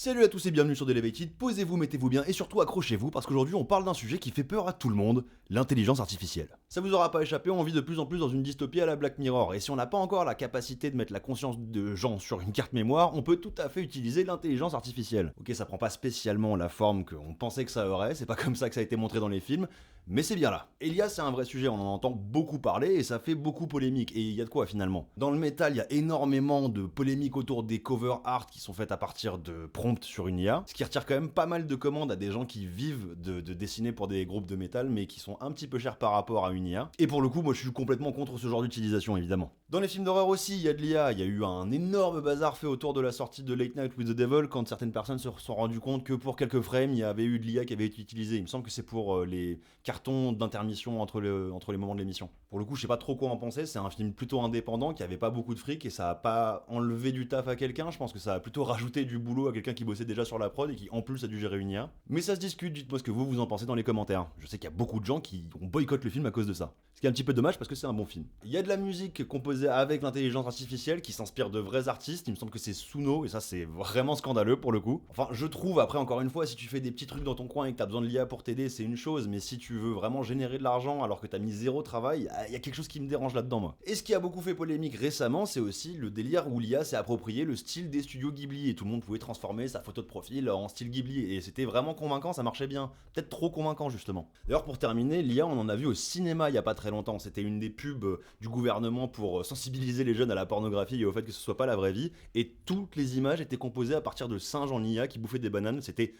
Salut à tous et bienvenue sur Delevated, posez-vous, mettez-vous bien et surtout accrochez-vous parce qu'aujourd'hui on parle d'un sujet qui fait peur à tout le monde, l'intelligence artificielle. Ça vous aura pas échappé, on vit de plus en plus dans une dystopie à la Black Mirror et si on n'a pas encore la capacité de mettre la conscience de gens sur une carte mémoire, on peut tout à fait utiliser l'intelligence artificielle. Ok, ça prend pas spécialement la forme qu'on pensait que ça aurait, c'est pas comme ça que ça a été montré dans les films, mais c'est bien là. Et l'IA c'est un vrai sujet, on en entend beaucoup parler et ça fait beaucoup polémique, et il y a de quoi finalement. Dans le métal, il y a énormément de polémiques autour des cover art qui sont faites à partir de prompts sur une IA, ce qui retire quand même pas mal de commandes à des gens qui vivent de dessiner pour des groupes de métal mais qui sont un petit peu chers par rapport à une IA. Et pour le coup, moi je suis complètement contre ce genre d'utilisation évidemment. Dans les films d'horreur aussi, il y a de l'IA, il y a eu un énorme bazar fait autour de la sortie de Late Night with the Devil quand certaines personnes se sont rendues compte que pour quelques frames, il y avait eu de l'IA qui avait été utilisée. Il me semble que c'est pour les cartons d'intermission entre les moments de l'émission. Pour le coup, je sais pas trop quoi en penser, c'est un film plutôt indépendant qui avait pas beaucoup de fric et ça a pas enlevé du taf à quelqu'un, je pense que ça a plutôt rajouté du boulot à quelqu'un qui bossait déjà sur la prod et qui en plus a dû gérer une IA. Mais ça se discute, dites-moi ce que vous en pensez dans les commentaires. Je sais qu'il y a beaucoup de gens qui ont boycotté le film à cause de ça. Ce qui est un petit peu dommage parce que c'est un bon film. Il y a de la musique composée avec l'intelligence artificielle qui s'inspire de vrais artistes, il me semble que c'est Suno et ça c'est vraiment scandaleux pour le coup. Enfin je trouve, après encore une fois, si tu fais des petits trucs dans ton coin et que t'as besoin de l'IA pour t'aider c'est une chose, mais si tu veux vraiment générer de l'argent alors que t'as mis zéro travail, il y a quelque chose qui me dérange là-dedans moi. Et ce qui a beaucoup fait polémique récemment, c'est aussi le délire où l'IA s'est approprié le style des studios Ghibli et tout le monde pouvait transformer sa photo de profil en style Ghibli et c'était vraiment convaincant, ça marchait bien. Peut-être trop convaincant justement. D'ailleurs pour terminer, l'IA on en a vu au cinéma il y a pas très longtemps, c'était une des pubs du gouvernement pour sensibiliser les jeunes à la pornographie et au fait que ce soit pas la vraie vie et toutes les images étaient composées à partir de singes en IA qui bouffaient des bananes, c'était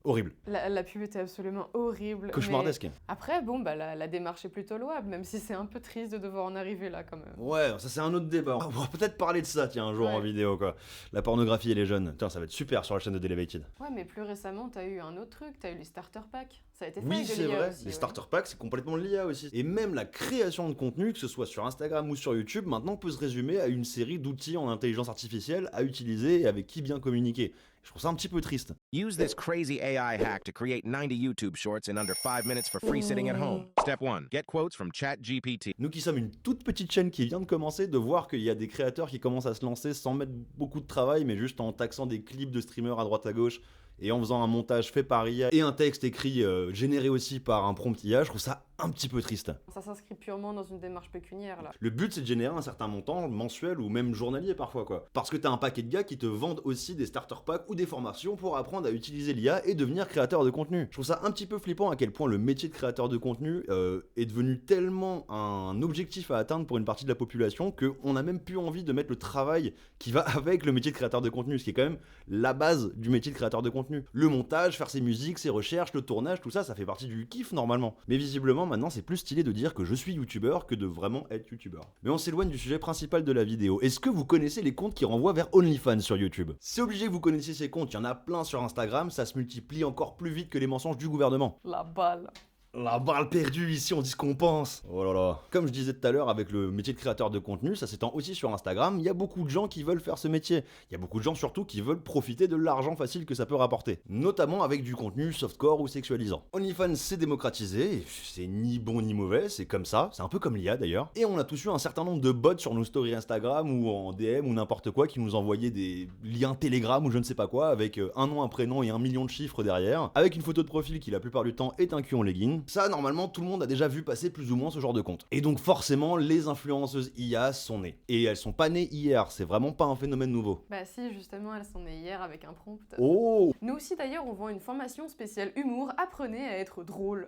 horrible. La pub était absolument horrible. Cauchemardesque. Mais après, bon, bah, la démarche est plutôt louable, même si c'est un peu triste de devoir en arriver là quand même. Ouais, ça c'est un autre débat. On va peut-être parler de ça, tiens, un jour en vidéo, quoi. La pornographie et les jeunes. Tiens, ça va être super sur la chaîne de Delevated. Ouais, mais plus récemment, t'as eu un autre truc, t'as eu les starter packs. Ça a été fait Oui, avec de c'est l'IA vrai. aussi, Les starter packs, c'est complètement de l'IA aussi. Et même la création de contenu, que ce soit sur Instagram ou sur YouTube, maintenant peut se résumer à une série d'outils en intelligence artificielle à utiliser et avec qui bien communiquer. Je trouve ça un petit peu triste. Use this crazy AI hack to create 90 YouTube shorts in under 5 minutes for free sitting at home. Step 1. Get quotes from ChatGPT. Nous qui sommes une toute petite chaîne qui vient de commencer, de voir qu'il y a des créateurs qui commencent à se lancer sans mettre beaucoup de travail, mais juste en taxant des clips de streamers à droite à gauche et en faisant un montage fait par IA et un texte écrit généré aussi par un prompt IA, je trouve ça un petit peu triste. Ça s'inscrit purement dans une démarche pécuniaire là. Le but c'est de générer un certain montant mensuel ou même journalier parfois quoi. Parce que t'as un paquet de gars qui te vendent aussi des starter packs ou des formations pour apprendre à utiliser l'IA et devenir créateur de contenu. Je trouve ça un petit peu flippant à quel point le métier de créateur de contenu est devenu tellement un objectif à atteindre pour une partie de la population qu'on a même plus envie de mettre le travail qui va avec le métier de créateur de contenu, ce qui est quand même la base du métier de créateur de contenu. Le montage, faire ses musiques, ses recherches, le tournage, tout ça, ça fait partie du kiff normalement. Mais visiblement maintenant c'est plus stylé de dire que je suis youtubeur que de vraiment être youtubeur. Mais on s'éloigne du sujet principal de la vidéo. Est-ce que vous connaissez les comptes qui renvoient vers OnlyFans sur YouTube? C'est obligé que vous connaissiez ces comptes, il y en a plein sur Instagram, ça se multiplie encore plus vite que les mensonges du gouvernement. La balle. La balle perdue, ici on dit ce qu'on pense. Oh là là. Comme je disais tout à l'heure avec le métier de créateur de contenu, ça s'étend aussi sur Instagram, il y a beaucoup de gens qui veulent faire ce métier. Il y a beaucoup de gens surtout qui veulent profiter de l'argent facile que ça peut rapporter. Notamment avec du contenu softcore ou sexualisant. OnlyFans s'est démocratisé, c'est ni bon ni mauvais, c'est comme ça, c'est un peu comme l'IA d'ailleurs. Et on a tous eu un certain nombre de bots sur nos stories Instagram ou en DM ou n'importe quoi qui nous envoyaient des liens Telegram ou je ne sais pas quoi avec un nom, un prénom et 1 million de chiffres derrière, avec une photo de profil qui la plupart du temps est un cul en legging. Ça, normalement, tout le monde a déjà vu passer plus ou moins ce genre de compte. Et donc forcément, les influenceuses IA sont nées. Et elles sont pas nées hier, c'est vraiment pas un phénomène nouveau. Bah si, justement, elles sont nées hier avec un prompt. Oh! Nous aussi d'ailleurs, on vend une formation spéciale humour, apprenez à être drôle.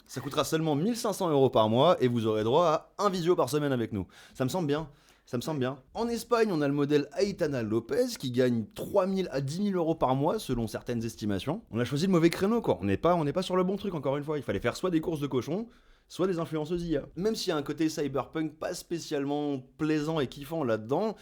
Ça coûtera seulement 1 500 € par mois et vous aurez droit à un visio par semaine avec nous. Ça me semble bien. Ça me semble bien. En Espagne, on a le modèle Aitana Lopez qui gagne 3 000 à 10 000 € par mois selon certaines estimations. On a choisi le mauvais créneau quoi. On n'est pas sur le bon truc encore une fois. Il fallait faire soit des courses de cochons, soit des influenceuses IA. Même s'il y a un côté cyberpunk pas spécialement plaisant et kiffant là-dedans,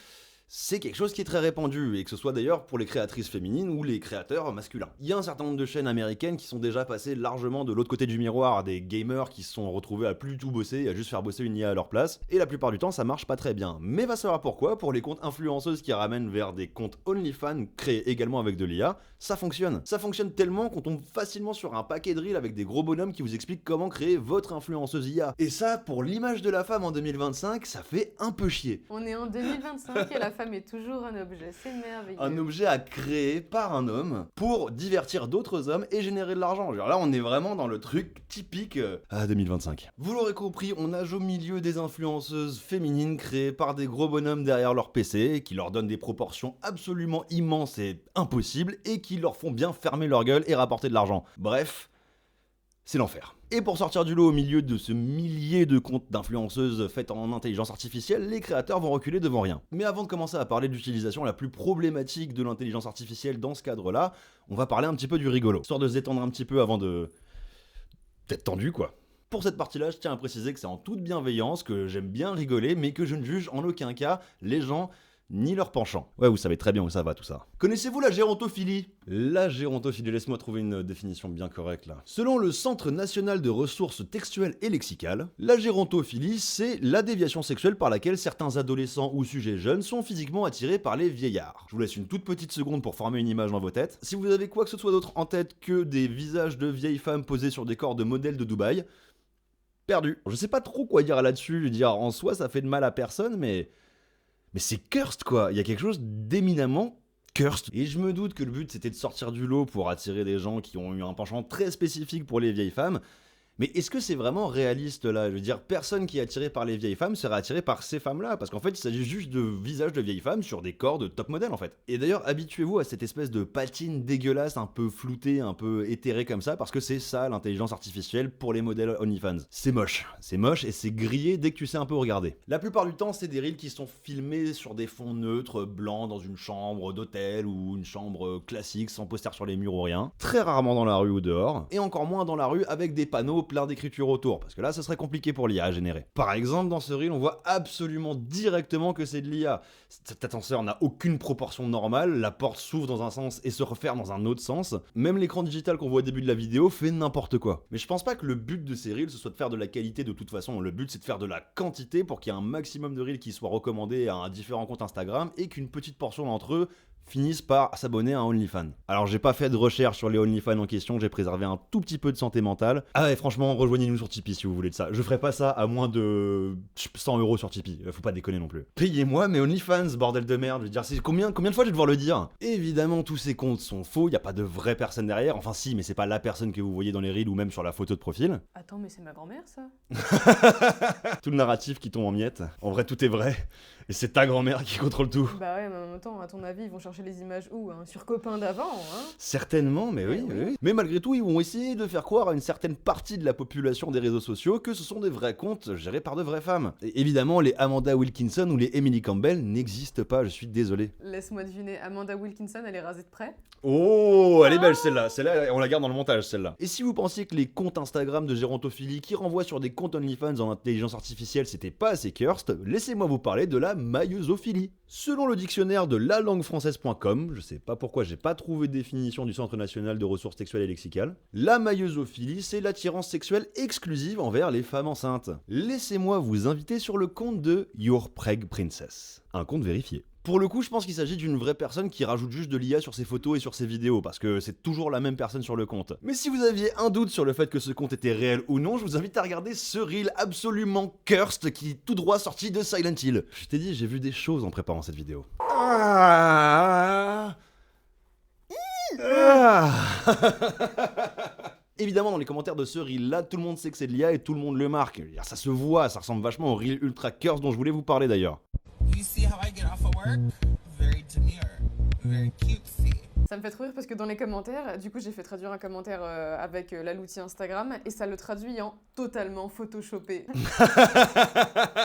c'est quelque chose qui est très répandu, et que ce soit d'ailleurs pour les créatrices féminines ou les créateurs masculins. Il y a un certain nombre de chaînes américaines qui sont déjà passées largement de l'autre côté du miroir, des gamers qui se sont retrouvés à plus du tout bosser, à juste faire bosser une IA à leur place, et la plupart du temps ça marche pas très bien. Mais va savoir pourquoi, pour les comptes influenceuses qui ramènent vers des comptes OnlyFans créés également avec de l'IA, ça fonctionne. Ça fonctionne tellement qu'on tombe facilement sur un paquet de reels avec des gros bonhommes qui vous expliquent comment créer votre influenceuse IA. Et ça, pour l'image de la femme en 2025, ça fait un peu chier. On est en 2025 et la femme est toujours un objet, c'est merveilleux. Un objet à créer par un homme pour divertir d'autres hommes et générer de l'argent. Genre là, on est vraiment dans le truc typique à 2025. Vous l'aurez compris, on nage au milieu des influenceuses féminines créées par des gros bonhommes derrière leur PC qui leur donnent des proportions absolument immenses et impossibles et qui leur font bien fermer leur gueule et rapporter de l'argent. Bref, c'est l'enfer. Et pour sortir du lot au milieu de ce millier de comptes d'influenceuses faites en intelligence artificielle, les créateurs vont reculer devant rien. Mais avant de commencer à parler de l'utilisation la plus problématique de l'intelligence artificielle dans ce cadre-là, on va parler un petit peu du rigolo, histoire de se détendre un petit peu avant d'être tendu quoi. Pour cette partie-là, je tiens à préciser que c'est en toute bienveillance, que j'aime bien rigoler, mais que je ne juge en aucun cas les gens ni leur penchant. Ouais, vous savez très bien où ça va tout ça. Connaissez-vous la gérontophilie ? La gérontophilie, laisse-moi trouver une définition bien correcte là. Selon le Centre national de ressources textuelles et lexicales, la gérontophilie, c'est la déviation sexuelle par laquelle certains adolescents ou sujets jeunes sont physiquement attirés par les vieillards. Je vous laisse une toute petite seconde pour former une image dans vos têtes. Si vous avez quoi que ce soit d'autre en tête que des visages de vieilles femmes posés sur des corps de modèles de Dubaï, perdu. Je sais pas trop quoi dire là-dessus, je veux dire, en soi ça fait de mal à personne, mais c'est cursed quoi, il y a quelque chose d'éminemment cursed. Et je me doute que le but c'était de sortir du lot pour attirer des gens qui ont eu un penchant très spécifique pour les vieilles femmes. Mais est-ce que c'est vraiment réaliste là ? Je veux dire, personne qui est attiré par les vieilles femmes serait attiré par ces femmes-là, parce qu'en fait il s'agit juste de visages de vieilles femmes sur des corps de top modèle en fait. Et d'ailleurs habituez-vous à cette espèce de patine dégueulasse, un peu floutée, un peu éthérée comme ça, parce que c'est ça l'intelligence artificielle pour les modèles OnlyFans. C'est moche et c'est grillé dès que tu sais un peu regarder. La plupart du temps c'est des reels qui sont filmés sur des fonds neutres, blancs, dans une chambre d'hôtel ou une chambre classique, sans poster sur les murs ou rien. Très rarement dans la rue ou dehors, et encore moins dans la rue avec des panneaux plein d'écriture autour, parce que là ça serait compliqué pour l'IA à générer. Par exemple dans ce reel on voit absolument directement que c'est de l'IA. Cet ascenseur n'a aucune proportion normale, la porte s'ouvre dans un sens et se referme dans un autre sens, même l'écran digital qu'on voit au début de la vidéo fait n'importe quoi. Mais je pense pas que le but de ces reels ce soit de faire de la qualité de toute façon, le but c'est de faire de la quantité pour qu'il y ait un maximum de reels qui soient recommandés à différents comptes Instagram et qu'une petite portion d'entre eux finissent par s'abonner à un OnlyFans. Alors j'ai pas fait de recherche sur les OnlyFans en question, j'ai préservé un tout petit peu de santé mentale. Ah ouais, franchement, rejoignez-nous sur Tipeee si vous voulez de ça. Je ferai pas ça à moins de 100 € sur Tipeee, faut pas déconner non plus. Payez-moi mes OnlyFans, bordel de merde, je veux dire, c'est combien de fois je vais devoir le dire ? Évidemment, tous ces comptes sont faux, y a pas de vraie personne derrière, enfin si, mais c'est pas la personne que vous voyez dans les reels ou même sur la photo de profil. Attends, mais c'est ma grand-mère ça ? Tout le narratif qui tombe en miettes, en vrai tout est vrai, et c'est ta grand-mère qui contrôle tout. Bah ouais, mais en même temps, à ton avis, ils vont chercher les images où hein ? Sur copains d'avant, hein ? Certainement, mais oui, oui. Mais malgré tout, ils vont essayer de faire croire à une certaine partie de la population des réseaux sociaux que ce sont des vrais comptes gérés par de vraies femmes. Et évidemment, les Amanda Wilkinson ou les Emily Campbell n'existent pas, je suis désolé. Laisse-moi deviner, Amanda Wilkinson, elle est rasée de près ? Oh, elle est belle celle-là, on la garde dans le montage celle-là. Et si vous pensiez que les comptes Instagram de gérontophilie qui renvoient sur des comptes OnlyFans en intelligence artificielle c'était pas assez cursed, laissez-moi vous parler de la mailleusophilie. Selon le dictionnaire de lalanguefrançaise.com, je sais pas pourquoi j'ai pas trouvé de définition du Centre national de ressources textuelles et lexicales, la mailleusophilie c'est l'attirance sexuelle exclusive envers les femmes enceintes. Laissez-moi vous inviter sur le compte de Your Preg Princess, un compte vérifié. Pour le coup, je pense qu'il s'agit d'une vraie personne qui rajoute juste de l'IA sur ses photos et sur ses vidéos, parce que c'est toujours la même personne sur le compte. Mais si vous aviez un doute sur le fait que ce compte était réel ou non, je vous invite à regarder ce reel absolument cursed qui est tout droit sorti de Silent Hill. Je t'ai dit, j'ai vu des choses en préparant cette vidéo. Évidemment, dans les commentaires de ce reel-là, tout le monde sait que c'est de l'IA et tout le monde le marque. Ça se voit, ça ressemble vachement au reel ultra cursed dont je voulais vous parler d'ailleurs. You see how I get off of work? Very demure, very cutesy. Ça me fait trop rire parce que dans les commentaires, du coup j'ai fait traduire un commentaire avec l'outil Instagram et ça le traduit en totalement photoshopé.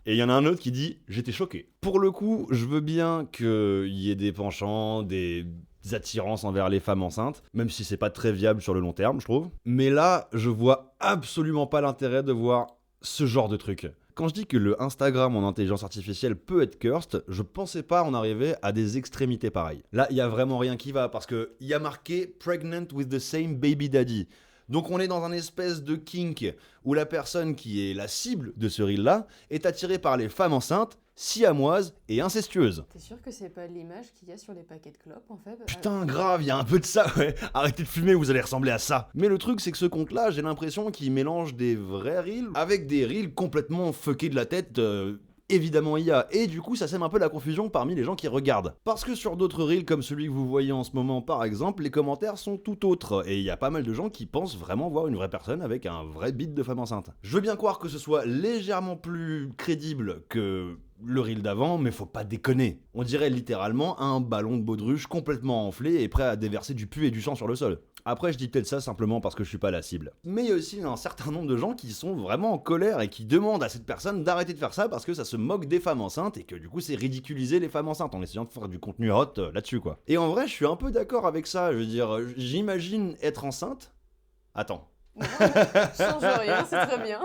Et il y en a un autre qui dit « J'étais choqué ». Pour le coup, je veux bien qu'il y ait des penchants, des attirances envers les femmes enceintes, même si c'est pas très viable sur le long terme, je trouve. Mais là, je vois absolument pas l'intérêt de voir ce genre de truc. Quand je dis que le Instagram en intelligence artificielle peut être cursed, je pensais pas en arriver à des extrémités pareilles. Là, il y a vraiment rien qui va, parce que il y a marqué « Pregnant with the same baby daddy ». Donc on est dans un espèce de kink où la personne qui est la cible de ce reel-là est attirée par les femmes enceintes, siamoises et incestueuses. T'es sûr que c'est pas l'image qu'il y a sur les paquets de clopes en fait ? Putain, grave, il y a un peu de ça, ouais. Arrêtez de fumer, vous allez ressembler à ça. Mais le truc, c'est que ce compte-là, j'ai l'impression qu'il mélange des vrais reels avec des reels complètement fuckés de la tête évidemment IA, et du coup ça sème un peu la confusion parmi les gens qui regardent. Parce que sur d'autres reels comme celui que vous voyez en ce moment par exemple, les commentaires sont tout autres, et il y a pas mal de gens qui pensent vraiment voir une vraie personne avec un vrai bit de femme enceinte. Je veux bien croire que ce soit légèrement plus crédible que le reel d'avant, mais faut pas déconner. On dirait littéralement un ballon de baudruche complètement enflé et prêt à déverser du pu et du sang sur le sol. Après, je dis peut-être ça simplement parce que je suis pas la cible. Mais il y a aussi un certain nombre de gens qui sont vraiment en colère et qui demandent à cette personne d'arrêter de faire ça parce que ça se moque des femmes enceintes et que du coup c'est ridiculiser les femmes enceintes en essayant de faire du contenu hot là-dessus quoi. Et en vrai, je suis un peu d'accord avec ça, je veux dire, j'imagine être enceinte. Attends. Change rien, c'est très bien.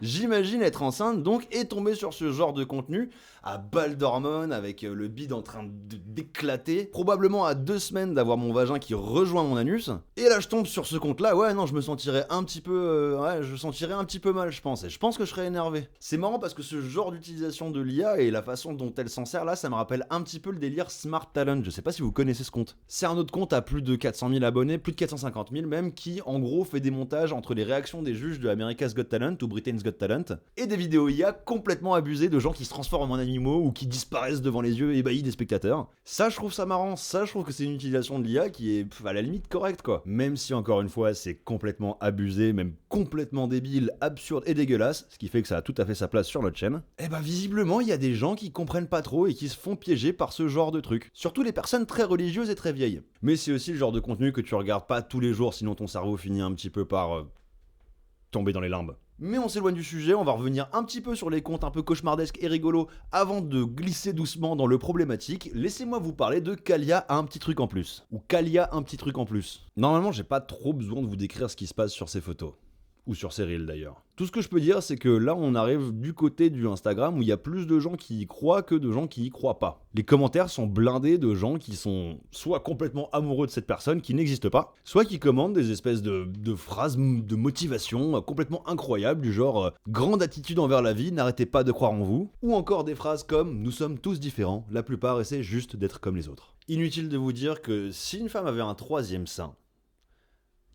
J'imagine être enceinte donc et tomber sur ce genre de contenu à balle d'hormones avec le bide en train d'éclater, probablement à 2 semaines d'avoir mon vagin qui rejoint mon anus. Et là je tombe sur ce compte là, ouais non je me sentirais un petit peu, je sentirais un petit peu mal je pense, et je pense que je serais énervé. C'est marrant parce que ce genre d'utilisation de l'IA et la façon dont elle s'en sert là, ça me rappelle un petit peu le délire Smart Talent, je sais pas si vous connaissez ce compte. C'est un autre compte à plus de 400 000 abonnés, plus de 450 000 même, qui en gros fait des montages entre les réactions des juges de America's Got Talent ou Britain's Got Talent et des vidéos IA complètement abusées de gens qui se transforment en animaux ou qui disparaissent devant les yeux ébahis des spectateurs. Ça je trouve ça marrant, ça je trouve que c'est une utilisation de l'IA qui est à la limite correcte quoi. Même si encore une fois c'est complètement abusé, même complètement débile, absurde et dégueulasse, ce qui fait que ça a tout à fait sa place sur notre chaîne. Et bah visiblement il y a des gens qui comprennent pas trop et qui se font piéger par ce genre de truc. Surtout les personnes très religieuses et très vieilles. Mais c'est aussi le genre de contenu que tu regardes pas tous les jours sinon ton cerveau finit un petit peu par tomber dans les limbes. Mais on s'éloigne du sujet, on va revenir un petit peu sur les comptes un peu cauchemardesques et rigolos avant de glisser doucement dans le problématique. Laissez-moi vous parler de Kalia a un petit truc en plus. Ou Kalia un petit truc en plus. Normalement, j'ai pas trop besoin de vous décrire ce qui se passe sur ces photos. Ou sur ces reels d'ailleurs. Tout ce que je peux dire, c'est que là, on arrive du côté du Instagram où il y a plus de gens qui y croient que de gens qui y croient pas. Les commentaires sont blindés de gens qui sont soit complètement amoureux de cette personne qui n'existe pas, soit qui commentent des espèces de phrases de motivation complètement incroyables du genre grande attitude envers la vie, n'arrêtez pas de croire en vous, ou encore des phrases comme nous sommes tous différents, la plupart essaient juste d'être comme les autres. Inutile de vous dire que si une femme avait un troisième sein,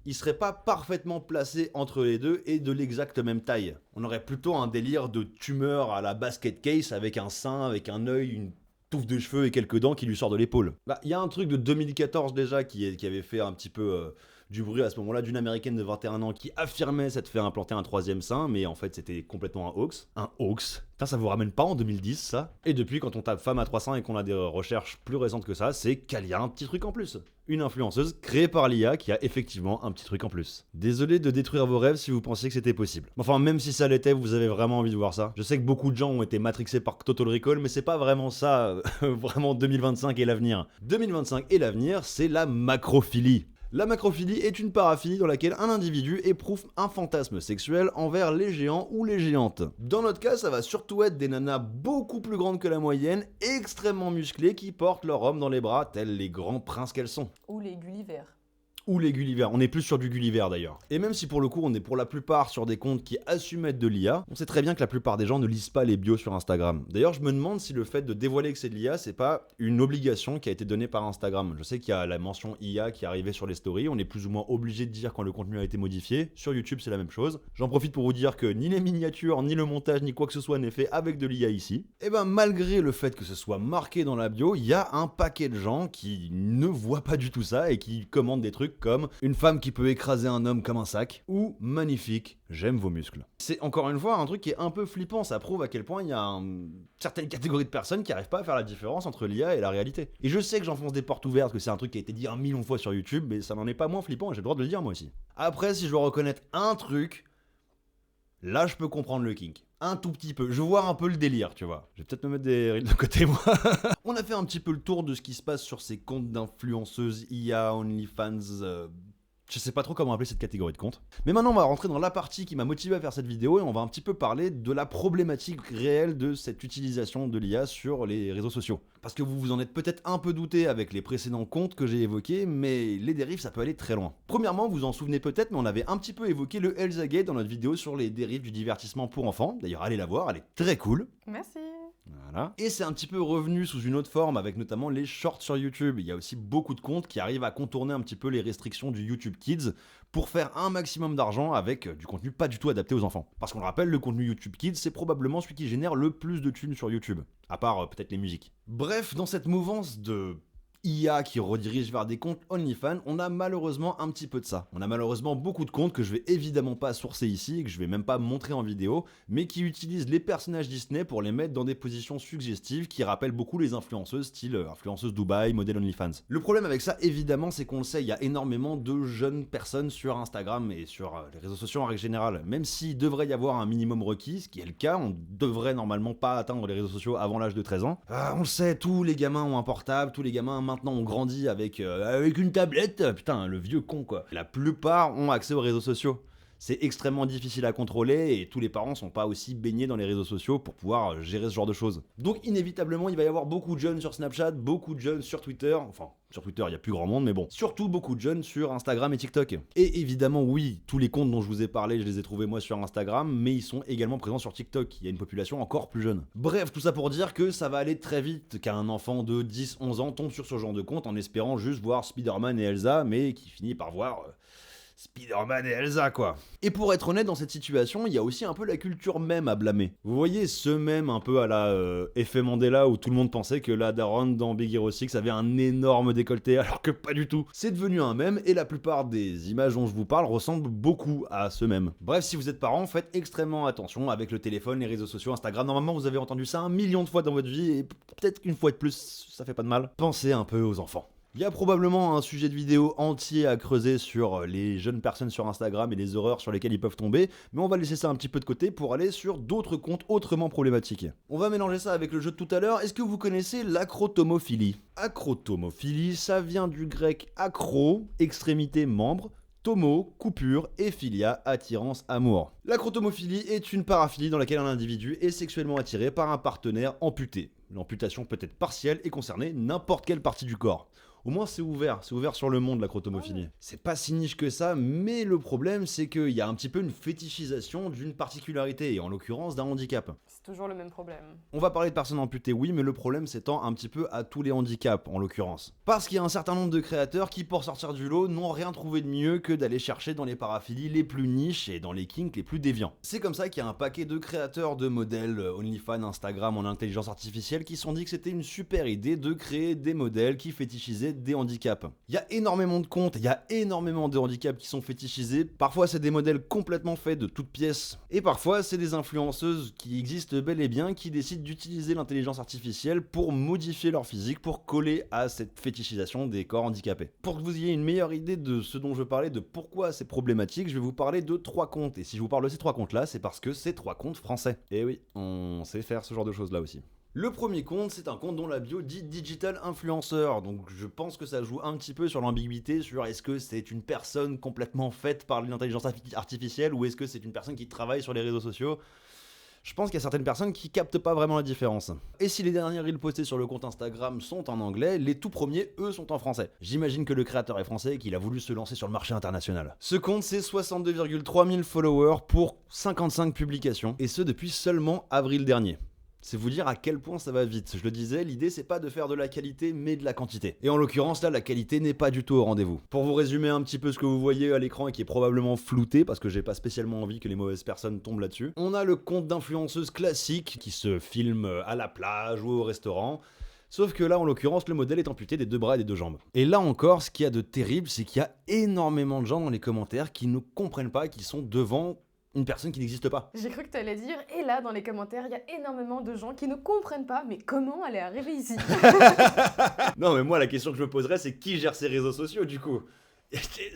il serait pas parfaitement placé entre les deux et de l'exacte même taille. On aurait plutôt un délire de tumeur à la basket case avec un sein, avec un œil, une touffe de cheveux et quelques dents qui lui sort de l'épaule. Bah, y a un truc de 2014 déjà qui avait fait un petit peu du bruit à ce moment-là d'une américaine de 21 ans qui affirmait s'être fait implanter un troisième sein, mais en fait c'était complètement un hoax. Un hoax. Putain, ça vous ramène pas en 2010 ça? Et depuis, quand on tape femme à 300 et qu'on a des recherches plus récentes que ça, c'est qu'il y a un petit truc en plus. Une influenceuse créée par l'IA qui a effectivement un petit truc en plus. Désolé de détruire vos rêves si vous pensiez que c'était possible. Enfin, même si ça l'était, vous avez vraiment envie de voir ça. Je sais que beaucoup de gens ont été matrixés par Total Recall, mais c'est pas vraiment ça, vraiment 2025 et l'avenir. 2025 et l'avenir, c'est la macrophilie. La macrophilie est une paraphilie dans laquelle un individu éprouve un fantasme sexuel envers les géants ou les géantes. Dans notre cas, ça va surtout être des nanas beaucoup plus grandes que la moyenne, extrêmement musclées, qui portent leur homme dans les bras, tels les grands princes qu'elles sont. Ou les Gulliver. Ou les Gulliver, on est plus sur du Gulliver d'ailleurs. Et même si pour le coup on est pour la plupart sur des comptes qui assument être de l'IA, on sait très bien que la plupart des gens ne lisent pas les bios sur Instagram. D'ailleurs je me demande si le fait de dévoiler que c'est de l'IA, c'est pas une obligation qui a été donnée par Instagram. Je sais qu'il y a la mention IA qui est arrivée sur les stories, on est plus ou moins obligé de dire quand le contenu a été modifié. Sur YouTube c'est la même chose. J'en profite pour vous dire que ni les miniatures, ni le montage, ni quoi que ce soit n'est fait avec de l'IA ici. Et ben malgré le fait que ce soit marqué dans la bio, il y a un paquet de gens qui ne voient pas du tout ça et qui commentent des trucs comme une femme qui peut écraser un homme comme un sac, ou magnifique, j'aime vos muscles. C'est encore une fois un truc qui est un peu flippant, ça prouve à quel point il y a une certaine catégorie de personnes qui n'arrivent pas à faire la différence entre l'IA et la réalité. Et je sais que j'enfonce des portes ouvertes, que c'est un truc qui a été dit 1 million de fois sur YouTube, mais ça n'en est pas moins flippant et j'ai le droit de le dire moi aussi. Après, si je dois reconnaître un truc, là je peux comprendre le kink. Un tout petit peu, je vois un peu le délire, tu vois. Je vais peut-être me mettre des reels de côté, moi. On a fait un petit peu le tour de ce qui se passe sur ces comptes d'influenceuses IA, OnlyFans, je sais pas trop comment appeler cette catégorie de comptes. Mais maintenant, on va rentrer dans la partie qui m'a motivé à faire cette vidéo et on va un petit peu parler de la problématique réelle de cette utilisation de l'IA sur les réseaux sociaux. Parce que vous vous en êtes peut-être un peu douté avec les précédents comptes que j'ai évoqués, mais les dérives, ça peut aller très loin. Premièrement, vous en souvenez peut-être, mais on avait un petit peu évoqué le Elsa Gate dans notre vidéo sur les dérives du divertissement pour enfants. D'ailleurs, allez la voir, elle est très cool. Merci. Voilà. Et c'est un petit peu revenu sous une autre forme avec notamment les shorts sur YouTube. Il y a aussi beaucoup de comptes qui arrivent à contourner un petit peu les restrictions du YouTube Kids pour faire un maximum d'argent avec du contenu pas du tout adapté aux enfants. Parce qu'on le rappelle, le contenu YouTube Kids, c'est probablement celui qui génère le plus de thunes sur YouTube. À part peut-être les musiques. Bref, dans cette mouvance de IA qui redirige vers des comptes OnlyFans, on a malheureusement un petit peu de ça. On a malheureusement beaucoup de comptes que je vais évidemment pas sourcer ici et que je vais même pas montrer en vidéo, mais qui utilisent les personnages Disney pour les mettre dans des positions suggestives qui rappellent beaucoup les influenceuses, style influenceuse Dubaï, modèle OnlyFans. Le problème avec ça, évidemment, c'est qu'on le sait, il y a énormément de jeunes personnes sur Instagram et sur les réseaux sociaux en règle générale. Même s'il devrait y avoir un minimum requis, ce qui est le cas, on devrait normalement pas atteindre les réseaux sociaux avant l'âge de 13 ans. On le sait, tous les gamins ont un portable, tous les gamins maintenant on grandit avec une tablette, putain le vieux con quoi. La plupart ont accès aux réseaux sociaux. C'est extrêmement difficile à contrôler et tous les parents sont pas aussi baignés dans les réseaux sociaux pour pouvoir gérer ce genre de choses. Donc inévitablement il va y avoir beaucoup de jeunes sur Snapchat, beaucoup de jeunes sur Twitter, enfin sur Twitter il y a plus grand monde mais bon, surtout beaucoup de jeunes sur Instagram et TikTok. Et évidemment oui, tous les comptes dont je vous ai parlé, je les ai trouvés moi sur Instagram, mais ils sont également présents sur TikTok, il y a une population encore plus jeune. Bref, tout ça pour dire que ça va aller très vite qu'un enfant de 10-11 ans tombe sur ce genre de compte en espérant juste voir Spider-Man et Elsa, mais qui finit par voir Spider-Man et Elsa quoi. Et pour être honnête, dans cette situation, il y a aussi un peu la culture mème à blâmer. Vous voyez ce mème un peu à la effet Mandela où tout le monde pensait que la daronne dans Big Hero 6 avait un énorme décolleté alors que pas du tout. C'est devenu un mème et la plupart des images dont je vous parle ressemblent beaucoup à ce mème. Bref, si vous êtes parents, faites extrêmement attention avec le téléphone, les réseaux sociaux, Instagram. Normalement, vous avez entendu ça 1 million de fois dans votre vie et peut-être qu'une fois de plus, ça fait pas de mal. Pensez un peu aux enfants. Il y a probablement un sujet de vidéo entier à creuser sur les jeunes personnes sur Instagram et les horreurs sur lesquelles ils peuvent tomber, mais on va laisser ça un petit peu de côté pour aller sur d'autres comptes autrement problématiques. On va mélanger ça avec le jeu de tout à l'heure. Est-ce que vous connaissez l'acrotomophilie ? Acrotomophilie, ça vient du grec acro, extrémité, membre, tomo, coupure, et philia, attirance, amour. L'acrotomophilie est une paraphilie dans laquelle un individu est sexuellement attiré par un partenaire amputé. L'amputation peut être partielle et concerner n'importe quelle partie du corps. Au moins c'est ouvert sur le monde l'acrotomophilie. C'est pas si niche que ça, mais le problème c'est qu'il y a un petit peu une fétichisation d'une particularité, et en l'occurrence d'un handicap. C'est toujours le même problème. On va parler de personnes amputées, oui, mais le problème s'étend un petit peu à tous les handicaps, en l'occurrence. Parce qu'il y a un certain nombre de créateurs qui, pour sortir du lot, n'ont rien trouvé de mieux que d'aller chercher dans les paraphilies les plus niches et dans les kinks les plus déviants. C'est comme ça qu'il y a un paquet de créateurs de modèles OnlyFans, Instagram en intelligence artificielle qui se sont dit que c'était une super idée de créer des modèles qui fétichisaient des handicaps. Il y a énormément de comptes, il y a énormément de handicaps qui sont fétichisés. Parfois c'est des modèles complètement faits de toutes pièces, et parfois c'est des influenceuses qui existent bel et bien qui décident d'utiliser l'intelligence artificielle pour modifier leur physique, pour coller à cette fétichisation des corps handicapés. Pour que vous ayez une meilleure idée de ce dont je parlais, de pourquoi c'est problématique, je vais vous parler de 3 comptes. Et si je vous parle de ces 3 comptes là, c'est parce que c'est 3 comptes français. Et oui, on sait faire ce genre de choses là aussi. Le premier compte, c'est un compte dont la bio dit Digital Influencer, donc je pense que ça joue un petit peu sur l'ambiguïté, sur est-ce que c'est une personne complètement faite par l'intelligence artificielle ou est-ce que c'est une personne qui travaille sur les réseaux sociaux. Je pense qu'il y a certaines personnes qui captent pas vraiment la différence. Et si les derniers reels postés sur le compte Instagram sont en anglais, les tout premiers, eux, sont en français. J'imagine que le créateur est français et qu'il a voulu se lancer sur le marché international. Ce compte, c'est 62,3 000 followers pour 55 publications, et ce depuis seulement avril dernier. C'est vous dire à quel point ça va vite. Je le disais, l'idée c'est pas de faire de la qualité mais de la quantité. Et en l'occurrence là, la qualité n'est pas du tout au rendez-vous. Pour vous résumer un petit peu ce que vous voyez à l'écran et qui est probablement flouté parce que j'ai pas spécialement envie que les mauvaises personnes tombent là-dessus, on a le compte d'influenceuse classique qui se filme à la plage ou au restaurant. Sauf que là, en l'occurrence, le modèle est amputé des 2 bras et des 2 jambes. Et là encore, ce qu'il y a de terrible, c'est qu'il y a énormément de gens dans les commentaires qui ne comprennent pas qu'ils sont devant une personne qui n'existe pas. J'ai cru que tu allais dire, et là dans les commentaires, il y a énormément de gens qui ne comprennent pas, mais comment elle est arrivée ici? Non mais moi la question que je me poserais c'est qui gère ces réseaux sociaux du coup?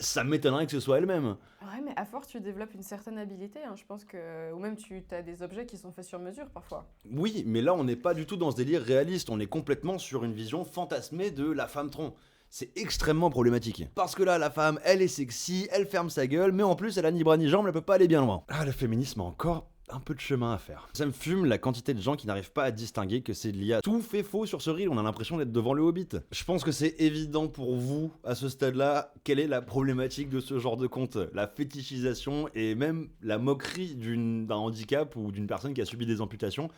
Ça m'étonnerait que ce soit elle-même. Ouais, mais à force tu développes une certaine habilité, hein. Je pense que... Ou même tu as des objets qui sont faits sur mesure parfois. Oui, mais là on n'est pas du tout dans ce délire réaliste, on est complètement sur une vision fantasmée de la femme tronc. C'est extrêmement problématique. Parce que là, la femme, elle est sexy, elle ferme sa gueule, mais en plus, elle a ni bras ni jambes, elle peut pas aller bien loin. Ah, le féminisme a encore un peu de chemin à faire. Ça me fume la quantité de gens qui n'arrivent pas à distinguer que c'est de l'IA. Tout fait faux sur ce reel, on a l'impression d'être devant le Hobbit. Je pense que c'est évident pour vous, à ce stade-là, quelle est la problématique de ce genre de compte. La fétichisation et même la moquerie d'un handicap ou d'une personne qui a subi des amputations.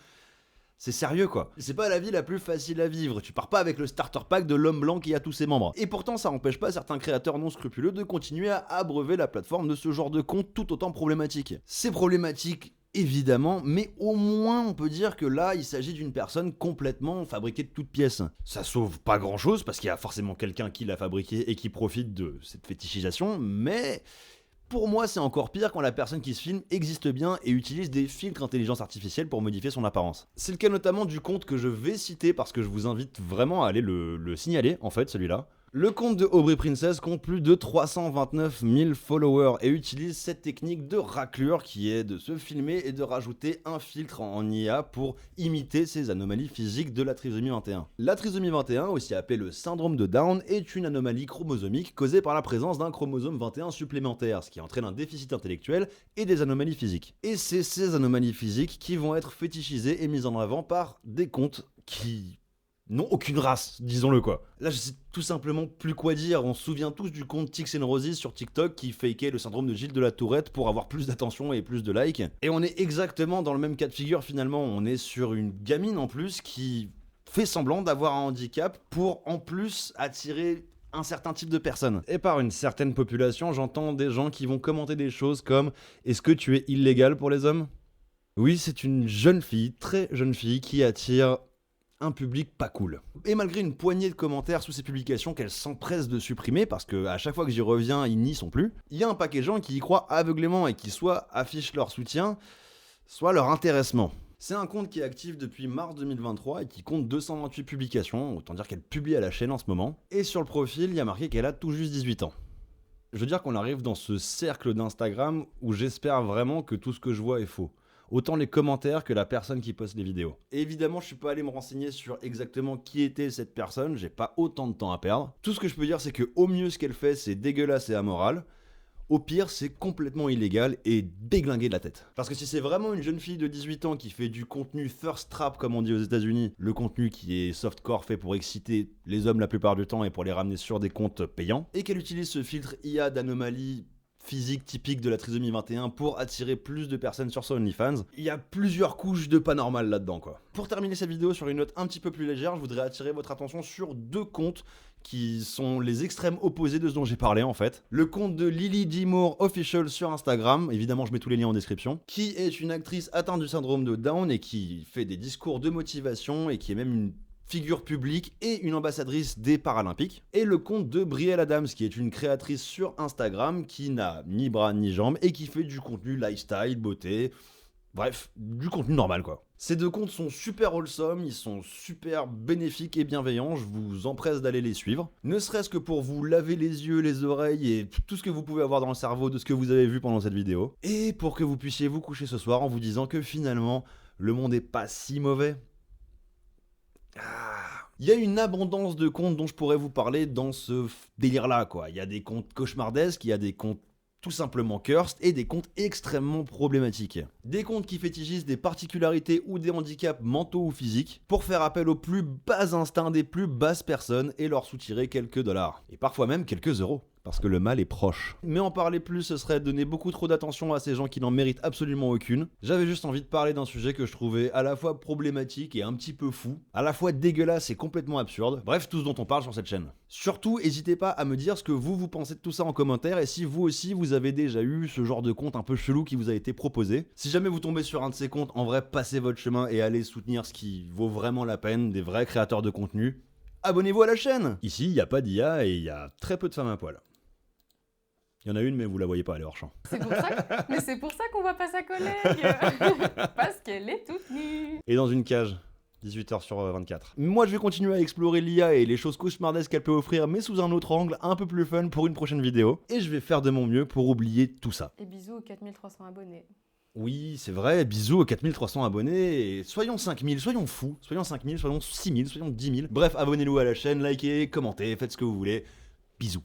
C'est sérieux quoi. C'est pas la vie la plus facile à vivre, tu pars pas avec le starter pack de l'homme blanc qui a tous ses membres. Et pourtant ça empêche pas certains créateurs non scrupuleux de continuer à abreuver la plateforme de ce genre de compte tout autant problématique. C'est problématique évidemment, mais au moins on peut dire que là il s'agit d'une personne complètement fabriquée de toutes pièces. Ça sauve pas grand chose parce qu'il y a forcément quelqu'un qui l'a fabriqué et qui profite de cette fétichisation, mais... Pour moi, c'est encore pire quand la personne qui se filme existe bien et utilise des filtres intelligence artificielle pour modifier son apparence. C'est le cas notamment du compte que je vais citer parce que je vous invite vraiment à aller le signaler, en fait, celui-là. Le compte de Aubrey Princess compte plus de 329 000 followers et utilise cette technique de raclure qui est de se filmer et de rajouter un filtre en IA pour imiter ces anomalies physiques de la trisomie 21. La trisomie 21, aussi appelée le syndrome de Down, est une anomalie chromosomique causée par la présence d'un chromosome 21 supplémentaire, ce qui entraîne un déficit intellectuel et des anomalies physiques. Et c'est ces anomalies physiques qui vont être fétichisées et mises en avant par des comptes qui... n'ont aucune race, disons-le quoi. Là, je sais tout simplement plus quoi dire. On se souvient tous du compte Tix and Roses sur TikTok qui fakeait le syndrome de Gilles de la Tourette pour avoir plus d'attention et plus de likes. Et on est exactement dans le même cas de figure finalement. On est sur une gamine en plus qui fait semblant d'avoir un handicap pour en plus attirer un certain type de personnes. Et par une certaine population, j'entends des gens qui vont commenter des choses comme « Est-ce que tu es illégal pour les hommes ?» Oui, c'est une jeune fille, très jeune fille, qui attire un public pas cool. Et malgré une poignée de commentaires sous ces publications qu'elle s'empresse de supprimer, parce que à chaque fois que j'y reviens, ils n'y sont plus, il y a un paquet de gens qui y croient aveuglément et qui soit affichent leur soutien, soit leur intéressement. C'est un compte qui est actif depuis mars 2023 et qui compte 228 publications, autant dire qu'elle publie à la chaîne en ce moment. Et sur le profil, il y a marqué qu'elle a tout juste 18 ans. Je veux dire qu'on arrive dans ce cercle d'Instagram où j'espère vraiment que tout ce que je vois est faux. Autant les commentaires que la personne qui poste les vidéos. Et évidemment, je suis pas allé me renseigner sur exactement qui était cette personne, j'ai pas autant de temps à perdre. Tout ce que je peux dire, c'est que au mieux, ce qu'elle fait, c'est dégueulasse et amoral. Au pire, c'est complètement illégal et déglingué de la tête. Parce que si c'est vraiment une jeune fille de 18 ans qui fait du contenu thirst trap, comme on dit aux États-Unis, le contenu qui est softcore fait pour exciter les hommes la plupart du temps et pour les ramener sur des comptes payants, et qu'elle utilise ce filtre IA d'anomalie physique typique de la trisomie 21 pour attirer plus de personnes sur son OnlyFans. Il y a plusieurs couches de pas normal là-dedans quoi. Pour terminer cette vidéo sur une note un petit peu plus légère, je voudrais attirer votre attention sur deux comptes qui sont les extrêmes opposés de ce dont j'ai parlé en fait. Le compte de Lily D. Moore Official sur Instagram, évidemment je mets tous les liens en description, qui est une actrice atteinte du syndrome de Down et qui fait des discours de motivation et qui est même une figure publique et une ambassadrice des Paralympiques, et le compte de Brielle Adams, qui est une créatrice sur Instagram qui n'a ni bras ni jambes et qui fait du contenu lifestyle, beauté, bref, du contenu normal quoi. Ces deux comptes sont super wholesome, ils sont super bénéfiques et bienveillants, je vous empresse d'aller les suivre, ne serait-ce que pour vous laver les yeux, les oreilles et tout ce que vous pouvez avoir dans le cerveau de ce que vous avez vu pendant cette vidéo, et pour que vous puissiez vous coucher ce soir en vous disant que finalement, le monde est pas si mauvais. Il y a une abondance de comptes dont je pourrais vous parler dans ce délire-là, quoi. Il y a des comptes cauchemardesques, il y a des comptes tout simplement cursed et des comptes extrêmement problématiques. Des comptes qui fétichisent des particularités ou des handicaps mentaux ou physiques pour faire appel aux plus bas instincts des plus basses personnes et leur soutirer quelques dollars. Et parfois même quelques euros. Parce que le mal est proche. Mais en parler plus, ce serait donner beaucoup trop d'attention à ces gens qui n'en méritent absolument aucune. J'avais juste envie de parler d'un sujet que je trouvais à la fois problématique et un petit peu fou, à la fois dégueulasse et complètement absurde. Bref, tout ce dont on parle sur cette chaîne. Surtout, n'hésitez pas à me dire ce que vous pensez de tout ça en commentaire et si vous aussi vous avez déjà eu ce genre de compte un peu chelou qui vous a été proposé. Si jamais vous tombez sur un de ces comptes, en vrai, passez votre chemin et allez soutenir ce qui vaut vraiment la peine, des vrais créateurs de contenu. Abonnez-vous à la chaîne! Ici, il n'y a pas d'IA et il y a très peu de femmes à poil. Il y en a une, mais vous la voyez pas, elle est hors champ. Mais c'est pour ça qu'on voit pas sa collègue. Parce qu'elle est toute nue. Et dans une cage, 18h sur 24. Moi, je vais continuer à explorer l'IA et les choses cauchemardesques qu'elle peut offrir, mais sous un autre angle, un peu plus fun pour une prochaine vidéo. Et je vais faire de mon mieux pour oublier tout ça. Et bisous aux 4300 abonnés. Oui, c'est vrai, bisous aux 4300 abonnés, et soyons 5000, soyons fous, soyons 5000, soyons 6000, soyons 10 000. Bref, abonnez-vous à la chaîne, likez, commentez, faites ce que vous voulez. Bisous.